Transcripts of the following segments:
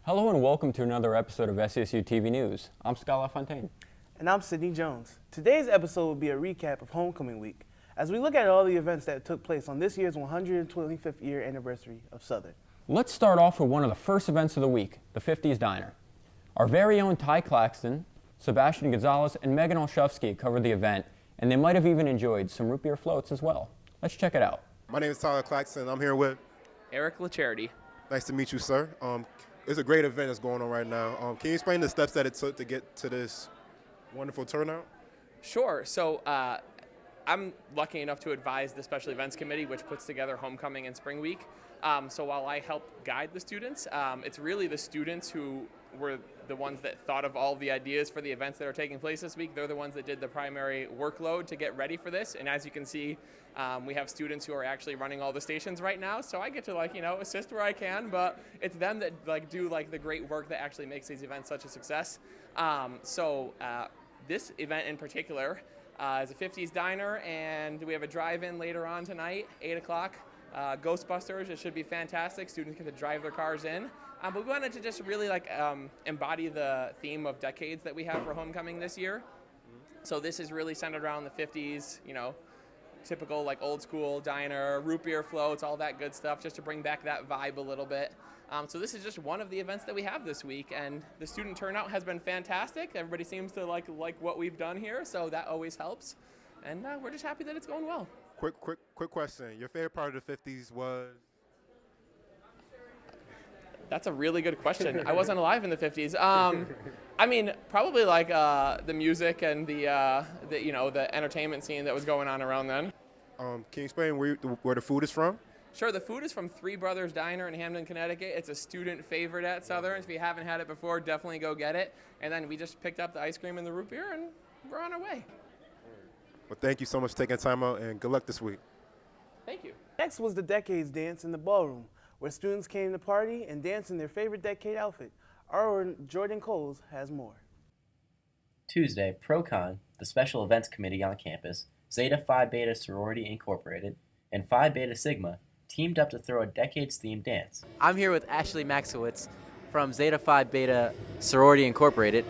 Hello and welcome to another episode of SCSU TV News. I'm Scott LaFontaine. And I'm Sydney Jones. Today's episode will be a recap of Homecoming Week, as we look at all the events that took place on this year's 125th year anniversary of Southern. Let's start off with one of the first events of the week, the 50s Diner. Our very own Ty Claxton, Sebastian Gonzalez, and Megan Olszewski covered the event, and they might have even enjoyed some root beer floats as well. Let's check it out. My name is Tyler Claxton. I'm here with Eric LaCharity. Nice to meet you, sir. It's a great event that's going on right now. Can you explain the steps that it took to get to this wonderful turnout? Sure. So I'm lucky enough to advise the Special Events Committee, which puts together Homecoming and Spring Week. So while I help guide the students, it's really the students who were the ones that thought of all the ideas for the events that are taking place this week. They're the ones that did the primary workload to get ready for this. And as you can see, we have students who are actually running all the stations right now. So I get to assist where I can, but it's them that do the great work that actually makes these events such a success. This event in particular is a 50s diner, and we have a drive-in later on tonight, 8 o'clock. Ghostbusters, it should be fantastic. Students get to drive their cars in. But we wanted to just really embody the theme of decades that we have for Homecoming this year. So this is really centered around the 50s, typical old school diner, root beer floats, all that good stuff, just to bring back that vibe a little bit. So this is just one of the events that we have this week, and the student turnout has been fantastic. Everybody seems to like what we've done here, so that always helps. And we're just happy that it's going well. Quick question. Your favorite part of the 50s was? That's a really good question. I wasn't alive in the 50s. Probably the music and the entertainment scene that was going on around then. Can you explain where the food is from? Sure, the food is from Three Brothers Diner in Hamden, Connecticut. It's a student favorite at Southern. If you haven't had it before, definitely go get it. And then we just picked up the ice cream and the root beer, and we're on our way. Well, thank you so much for taking time out, and good luck this week. Thank you. Next was the Decades Dance in the ballroom, where students came to party and dance in their favorite decade outfit. Our Jordan Coles has more. Tuesday, ProCon, the Special Events Committee on campus, Zeta Phi Beta Sorority Incorporated, and Phi Beta Sigma teamed up to throw a decades-themed dance. I'm here with Ashley Maxowitz from Zeta Phi Beta Sorority Incorporated.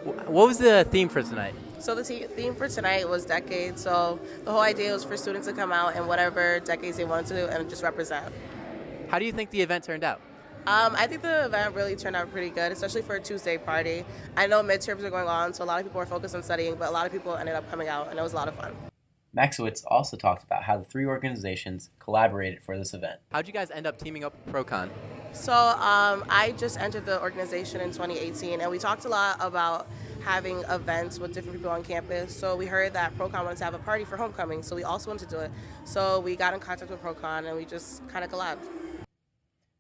What was the theme for tonight? So the theme for tonight was decades. So the whole idea was for students to come out and whatever decades they wanted to do and just represent. How do you think the event turned out? I think the event really turned out pretty good, especially for a Tuesday party. I know midterms are going on, so a lot of people are focused on studying, but a lot of people ended up coming out, and it was a lot of fun. Maxowitz also talked about how the three organizations collaborated for this event. How'd you guys end up teaming up with ProCon? So I just entered the organization in 2018, and we talked a lot about having events with different people on campus. So we heard that ProCon wanted to have a party for Homecoming, so we also wanted to do it. So we got in contact with ProCon, and we just kind of collabed.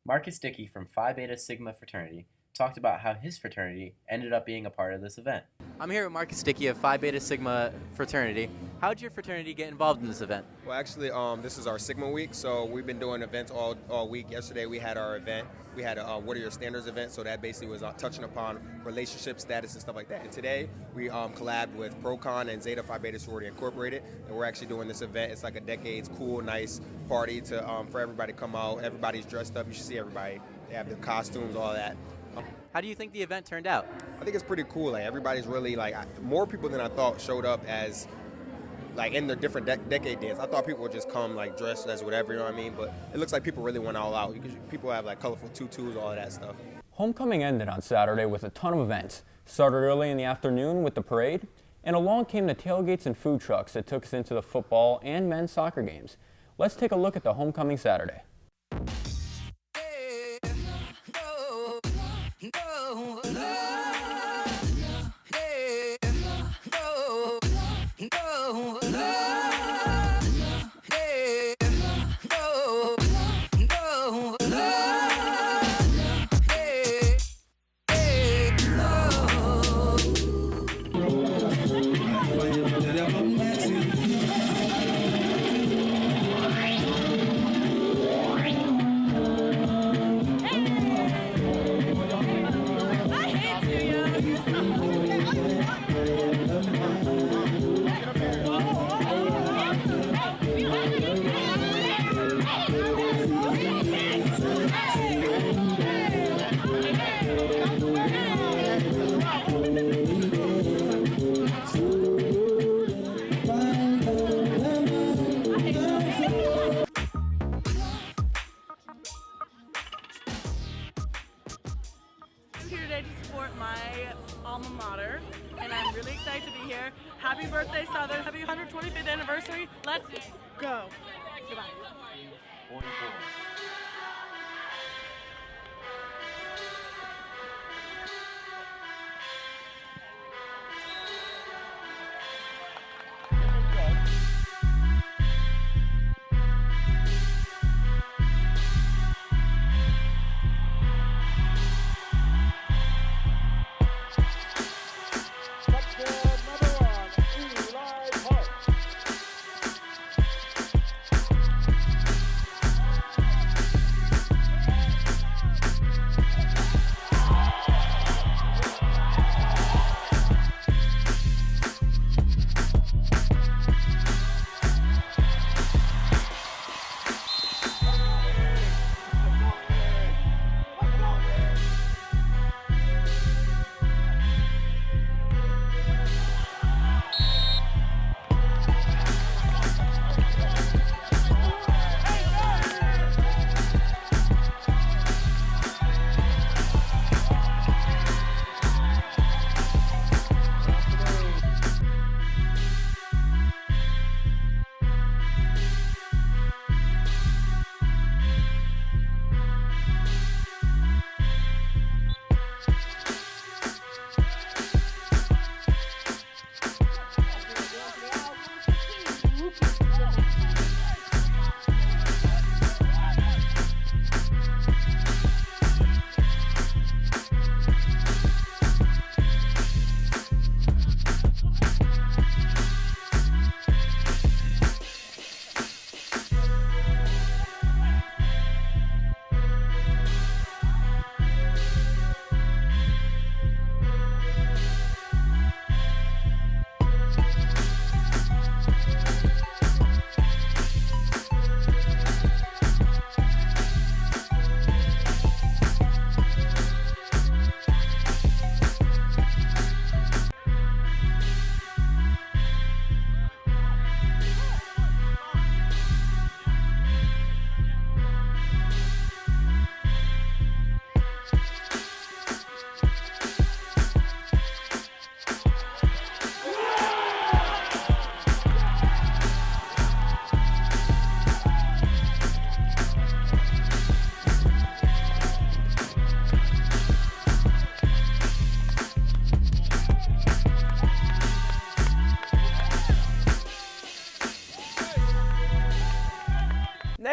Marcus Dickey from Phi Beta Sigma fraternity talked about how his fraternity ended up being a part of this event. I'm here with Marcus Dickey of Phi Beta Sigma fraternity. How did your fraternity get involved in this event? Well, actually, this is our Sigma week, so we've been doing events all week. Yesterday, we had our event. We had a What Are Your Standards event, so that basically was touching upon relationship status and stuff like that. And today, we collabed with ProCon and Zeta Phi Beta Sorority Incorporated, and we're actually doing this event. It's like a decades cool, nice party for everybody to come out. Everybody's dressed up. You should see everybody. They have the costumes, all that. How do you think the event turned out? I think it's pretty cool. Everybody's really more people than I thought showed up as in their different decade dance. I thought people would just come dressed as whatever, you know what I mean? But it looks like people really went all out. People have colorful tutus, all of that stuff. Homecoming ended on Saturday with a ton of events. Started early in the afternoon with the parade, and along came the tailgates and food trucks that took us into the football and men's soccer games. Let's take a look at the Homecoming Saturday. here today to support my alma mater, and I'm really excited to be here. Happy birthday, Southern. Happy 125th anniversary. Let's go. Goodbye. 44.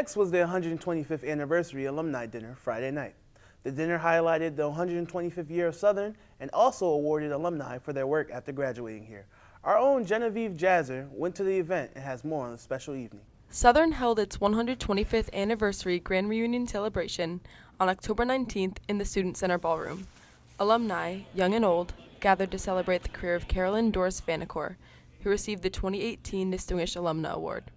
Next was the 125th anniversary Alumni Dinner Friday night. The dinner highlighted the 125th year of Southern and also awarded alumni for their work after graduating here. Our own Genevieve Jazzer went to the event and has more on the special evening. Southern held its 125th anniversary grand reunion celebration on October 19th in the Student Center Ballroom. Alumni, young and old, gathered to celebrate the career of Carolyn Doris Vanacore, who received the 2018 Distinguished Alumna Award.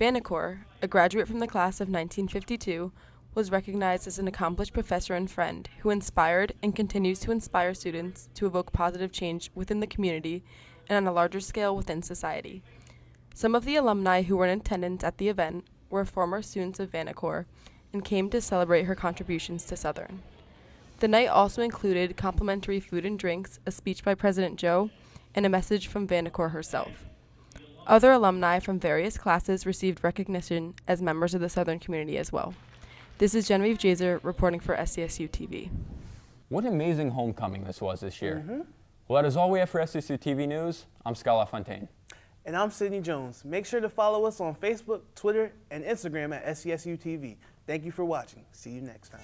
Vanacore, a graduate from the class of 1952, was recognized as an accomplished professor and friend who inspired and continues to inspire students to evoke positive change within the community and on a larger scale within society. Some of the alumni who were in attendance at the event were former students of Vanacore and came to celebrate her contributions to Southern. The night also included complimentary food and drinks, a speech by President Joe, and a message from Vanacore herself. Other alumni from various classes received recognition as members of the Southern community as well. This is Genevieve Jazzer reporting for SCSU TV. What an amazing homecoming this was this year. Well, that is all we have for SCSU TV News. I'm Scott LaFontaine. And I'm Sydney Jones. Make sure to follow us on Facebook, Twitter, and Instagram at SCSU TV. Thank you for watching. See you next time.